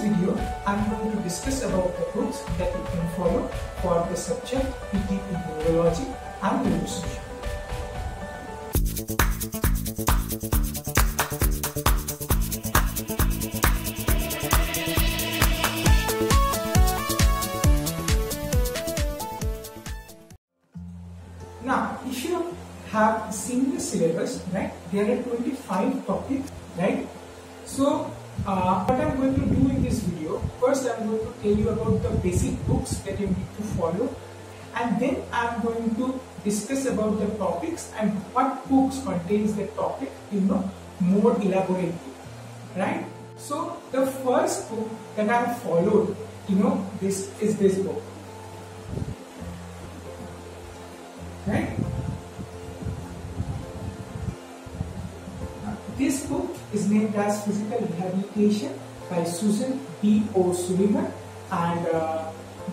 video, I'm going to discuss about the books that you can follow for the subject PT in Neurology and Neurosurgery. Now, if you have seen the syllabus, right, there are 25 topics, right? So, what I'm going to do in this video, first I'm going to tell you about the basic books that you need to follow, and then I'm going to discuss about the topics and what books contains the topic, more elaborately, right? So, the first book that I have followed, this is this book, right? This book is named as Physical Rehabilitation by Susan B. O'Sullivan, and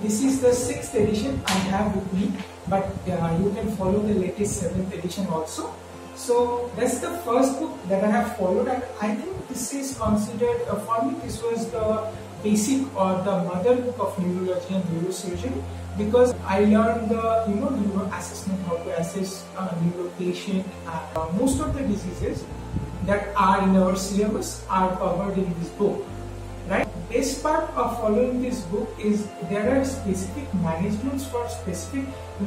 this is the 6th edition I have with me, but you can follow the latest 7th edition also. So that's the first book that I have followed, and I think this is considered, for me this was the basic or the mother book of neurology and neurosurgery, because I learned the neuro assessment, how to assess neuro patient, and most of the diseases that are in our syllabus are covered in this book, right? Best part of following this book is there are specific managements for specific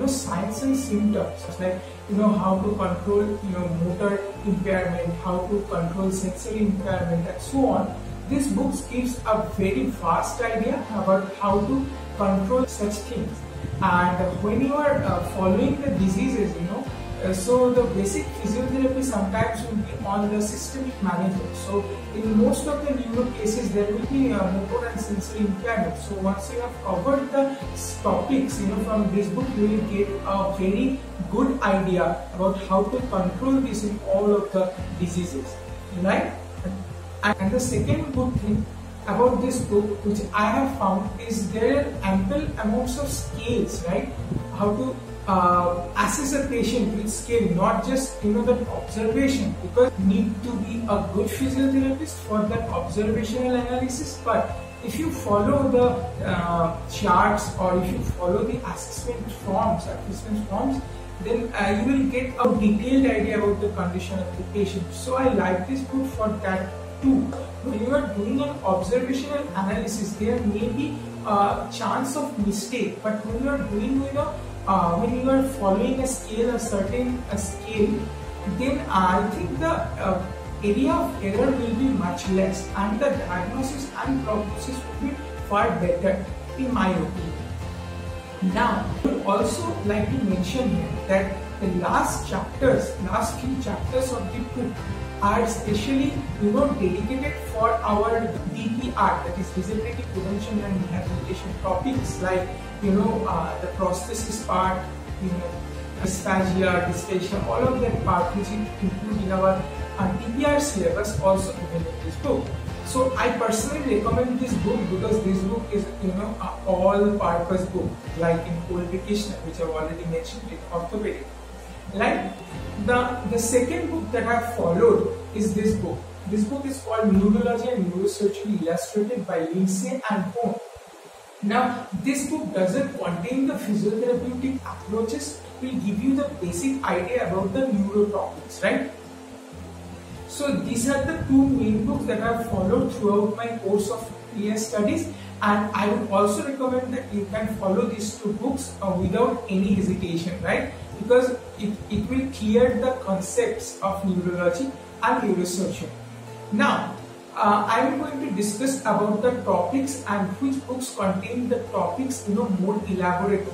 signs and symptoms, like how to control motor impairment, how to control sensory impairment, and so on. This book gives a very vast idea about how to control such things, and when you are following the diseases, so the basic physiotherapy sometimes will be on the systemic management. So in most of the neuro cases there will be motor and sensory impairment. So once you have covered the topics from this book, you will get a very good idea about how to control this in all of the diseases, right? And the second good thing about this book which I have found is there are ample amounts of scales, right? How to assess a patient with scale, not just the observation, because you need to be a good physiotherapist for that observational analysis. But if you follow the charts, or if you follow the assessment forms, then you will get a detailed idea about the condition of the patient. So I like this book for that too. When you are doing an observational analysis, there may be a chance of mistake, but when you are doing when you are following a scale, scale, then I think the area of error will be much less, and the diagnosis and prognosis will be far better, in my opinion. Now, I would also like to mention here that the last few chapters of the book are specially dedicated for our DPR, that is disability prevention and rehabilitation topics, like the prosthesis part, dysphagia, all of that part which is included in our DPR syllabus also given in this book. So I personally recommend this book because this book is a all-purpose book, like in qualification, which I've already mentioned in orthopedic. Like the second book that I followed is this book. This book is called Neurology and Neurosurgery, illustrated by Lindsay and Bone. Now, this book doesn't contain the physiotherapeutic approaches, it will give you the basic idea about the neuro topics, right? So these are the two main books that I have followed throughout my course of PS studies, and I would also recommend that you can follow these two books without any hesitation, right? Because it will clear the concepts of neurology and neurosurgery. Now, I am going to discuss about the topics and which books contain the topics more elaborately,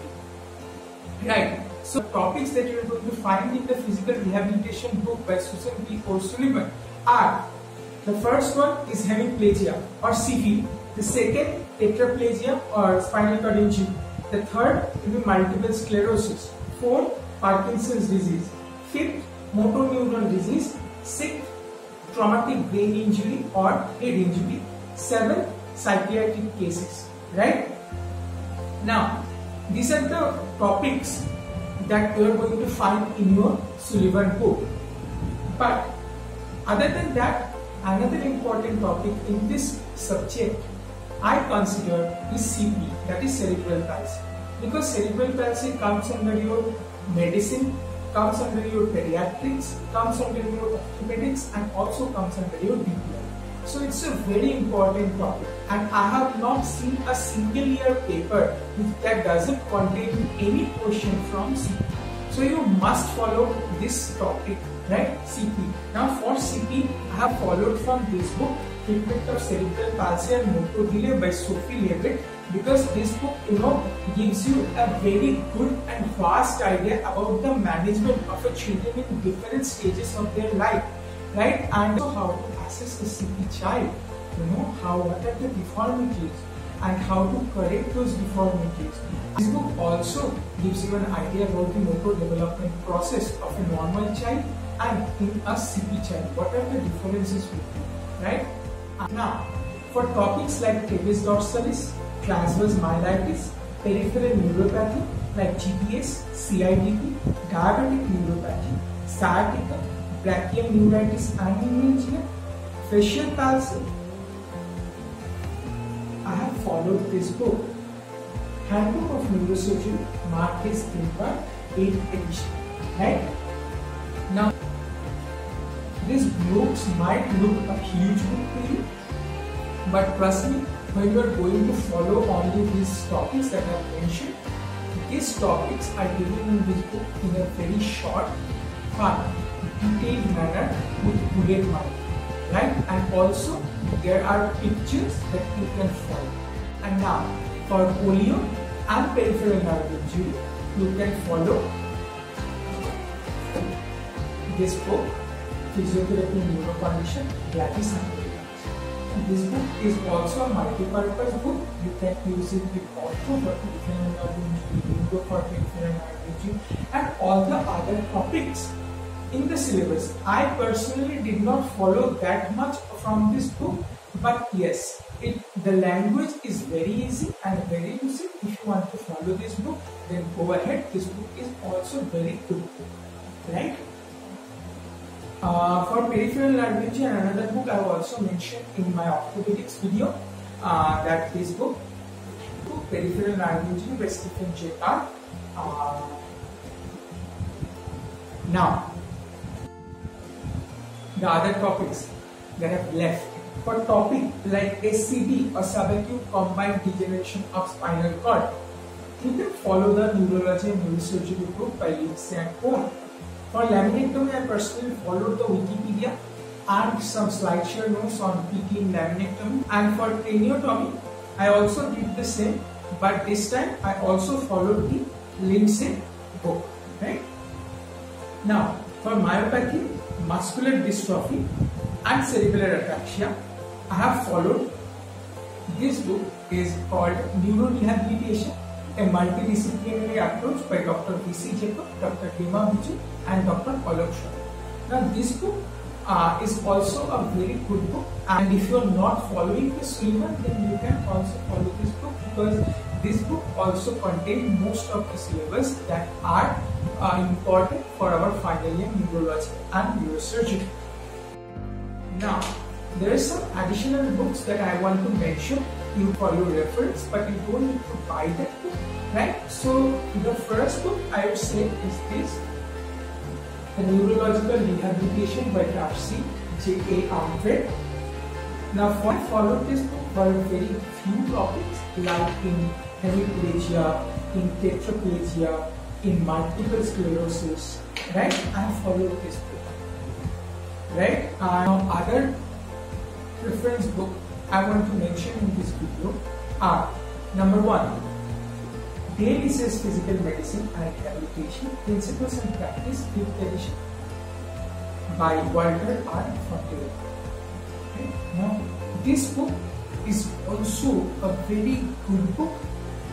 right? So topics that you are going to find in the Physical Rehabilitation book by Susan B. O'Sullivan are: the first one is hemiplegia or CV, the second tetraplegia or spinal cord injury, the third will be multiple sclerosis, fourth Parkinson's disease, fifth motor neuron disease, sixth traumatic brain injury or head injury, 7 psychiatric cases, right? Now, these are the topics that you are going to find in your Sullivan book. But other than that, another important topic in this subject I consider is CP, that is cerebral palsy, because cerebral palsy comes under your medicine, comes under your pediatrics, comes under your orthopedics, and also comes under your DPI. So it's a very important topic, and I have not seen a single year paper that doesn't contain any question from CP. So you must follow this topic, right? CP. Now for CP, I have followed from this book, Treatment of Cerebral Palsy and Motor Delay by Sophie Levitt, because this book, gives you a very good and vast idea about the management of a children in different stages of their life, right? And also how to assess a CP child, what are the deformities and how to correct those deformities. This book also gives you an idea about the motor development process of a normal child and in a CP child. What are the differences between, right? Now, for topics like Trabe's dorsalis, transverse myelitis, peripheral neuropathy like GPS, CIDP, diabetic neuropathy, sciatica, brachial neuritis and meningia, facial palsy, I have followed this book, Handbook of Neurosurgery, Marquez Timber, 8th edition, right? Now, these books might look a huge book to you, but trust me, when you are going to follow only these topics that I have mentioned, these topics are given in this book in a very short, fun, detailed manner with bullet mark, right? And also there are pictures that you can follow. And now for polio and peripheral nerve injury, you can follow this book, Physiotherapy in Neurocondition, Gladys and Williams. This book is also a multi-purpose book. You can use it with ortho for peripheral nerve injury, endo for peripheral nerve injury, and all the other topics in the syllabus. I personally did not follow that much from this book, but yes, the language is very easy and very easy. If you want to follow this book, then go ahead. This book is also very good book, right? For peripheral nerve injury, another book I have also mentioned in my orthopedics video, that this book, Peripheral Nerve Injury by Stephen J. Carr. Now, the other topics that have left. For topic like SCD or subacute combined degeneration of spinal cord, you can follow the Neurology and Neurosurgery book by Lindsay and Cohn. For laminectomy, I personally followed the Wikipedia and some slideshare notes on PT in laminectomy. And for craniotomy, I also did the same, but this time I also followed the Lindsay book, right? Now, for myopathy, muscular dystrophy and cerebellar ataxia, I have followed this book is called Neurorehabilitation, a multidisciplinary approach by Dr. V.C. Jacob, Dr. Hema Vijay and Dr. Alok Sharma. Now this book is also a very good book, and if you are not following the Sullivan, then you can also follow this book, because this book also contains most of the syllabus that are important for our final year neurology and neurosurgery. Now, there are some additional books that I want to mention you for your reference, but you don't need to buy that book, right? So the first book I would say is this, The Neurological Rehabilitation by Darcy J.A. Armfred. Now, I followed this book for very few topics, like in hemiplegia, in tetraplegia, in multiple sclerosis, right? I followed this book, right? Now, other reference book I want to mention in this video are: number 1, Daily Says Physical Medicine and Rehabilitation, Principles and Practice, 5th edition by Walter R. Fortier. Okay. Now, this book is also a very good book,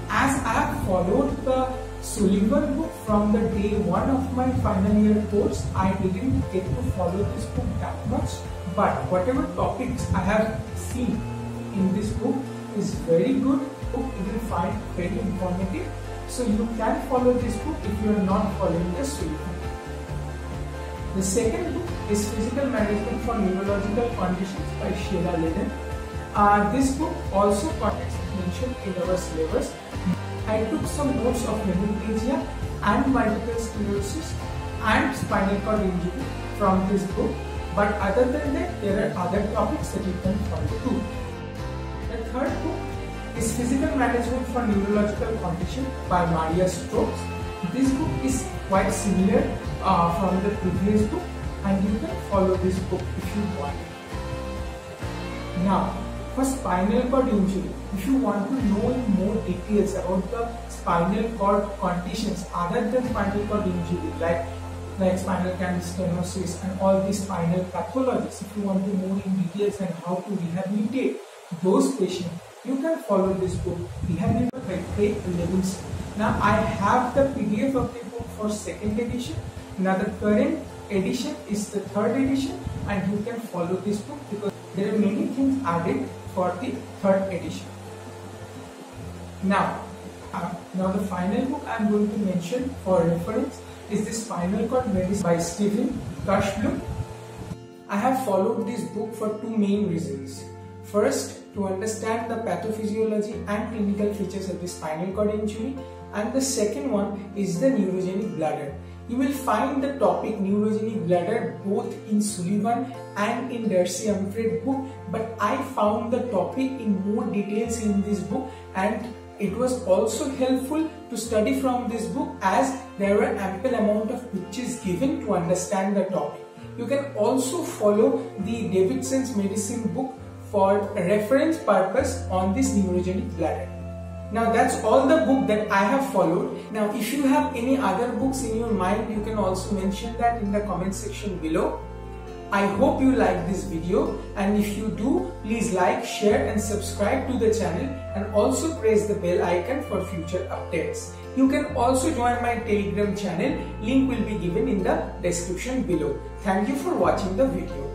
as I have followed the Sullivan book from the day 1 of my final year course. I didn't get to follow this book that much, but whatever topics I have seen in this book is very good book. You will find very informative. So you can follow this book if you are not following the Sullivan. The second book is Physical Management for Neurological Conditions by Sheila Leden. This book also contains mentioned in our syllabus. I took some notes of hemiplegia and multiple sclerosis and spinal cord injury from this book, but other than that there are other topics that you can follow too. The third book is Physical Management for Neurological Condition by Maria Stokes. This book is quite similar from the previous book, and you can follow this book if you want. Now, for spinal cord injury, if you want to know in more details about the spinal cord conditions other than spinal cord injury, like spinal canal stenosis and all these spinal pathologies, if you want to know in details and how to rehabilitate those patients, you can follow this book, Rehabilitate by Craig Levinson. Now I have the PDF of the book for second edition. Now the current edition is the third edition, and you can follow this book because there are many things added for the third edition. Now the final book I am going to mention for reference is the Spinal Cord Medicine by Stephen Kirschblum. I have followed this book for two main reasons. First, to understand the pathophysiology and clinical features of the spinal cord injury, and the second one is the neurogenic bladder. You will find the topic neurogenic bladder both in Sullivan and in Darcy Umphred book, but I found the topic in more details in this book, and it was also helpful to study from this book as there were ample amount of pictures given to understand the topic. You can also follow the Davidson's medicine book for reference purpose on this neurogenic bladder. Now that's all the book that I have followed. Now if you have any other books in your mind, you can also mention that in the comment section below. I hope you like this video, and if you do, please like, share and subscribe to the channel, and also press the bell icon for future updates. You can also join my Telegram channel, link will be given in the description below. Thank you for watching the video.